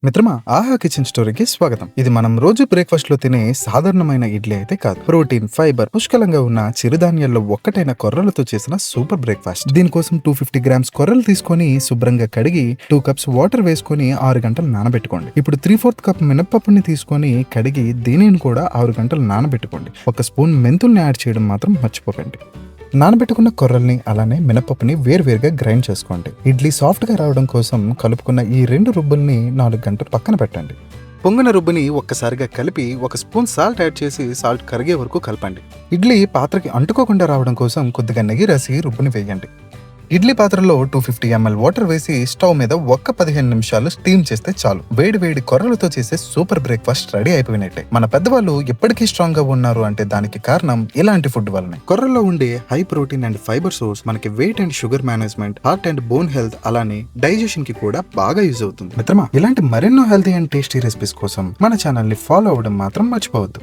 మిత్రమా, ఆహా కిచెన్ స్టోరీకి స్వాగతం. ఇది మనం రోజు బ్రేక్ఫాస్ట్ లో తినే సాధారణమైన ఇడ్లీ అయితే కాదు. ప్రోటీన్, ఫైబర్ పుష్కలంగా ఉన్న చిరుధాన్యాల్లో ఒక్కటైన కొర్రలతో చేసిన సూపర్ బ్రేక్ఫాస్ట్. దీనికోసం 250 గ్రామ్స్ కొర్రలు తీసుకొని శుభ్రంగా కడిగి 2 కప్స్ వాటర్ వేసుకొని 6 గంటలు నానబెట్టుకోండి. ఇప్పుడు 3/4 కప్ మినపప్పుని తీసుకొని కడిగి దీనిని కూడా 6 గంటలు నానబెట్టుకోండి. 1 స్పూన్ మెంతుల్ని యాడ్ చేయడం మాత్రం మర్చిపోకండి. నానబెట్టుకున్న కొర్రల్ని అలానే మినపప్పుని వేరువేరుగా గ్రైండ్ చేసుకోండి. ఇడ్లీ సాఫ్ట్గా రావడం కోసం కలుపుకున్న ఈ 2 రుబ్బుల్ని 4 గంటలు పక్కన పెట్టండి. పొంగిన రుబ్బుని ఒక్కసారిగా కలిపి 1 స్పూన్ సాల్ట్ యాడ్ చేసి సాల్ట్ కరిగే వరకు కలపండి. ఇడ్లీ పాత్రకి అంటుకోకుండా రావడం కోసం కొద్దిగా నెయ్యి రాసి రుబ్బుని వేయండి. ఇడ్లీ పాత్రలో 250 ml వాటర్ వేసి స్టవ్ మీద 15 నిమిషాలు స్టీమ్ చేస్తే చాలు. వేడి వేడి కొర్రలతో చేసే సూపర్ బ్రేక్ఫాస్ట్ రెడీ అయిపోయినట్టే. మన పెద్దవాళ్ళు ఎప్పటికీ స్ట్రాంగ్ గా ఉన్నారు అంటే దానికి కారణం ఇలాంటి ఫుడ్ వల్లనే. కొర్రల్లో ఉండే high protein and fibre source మనకి weight and sugar management, heart and bone health, అలానే డైజెషన్ కి కూడా బాగా యూజ్ అవుతుంది. మిత్రమా, ఇలాంటి మరెన్నో హెల్తీ అండ్ టేస్టీ రెసిపీస్ కోసం మన ఛానల్ ని ఫాలో అవ్వడం మాత్రం మర్చిపోవద్దు.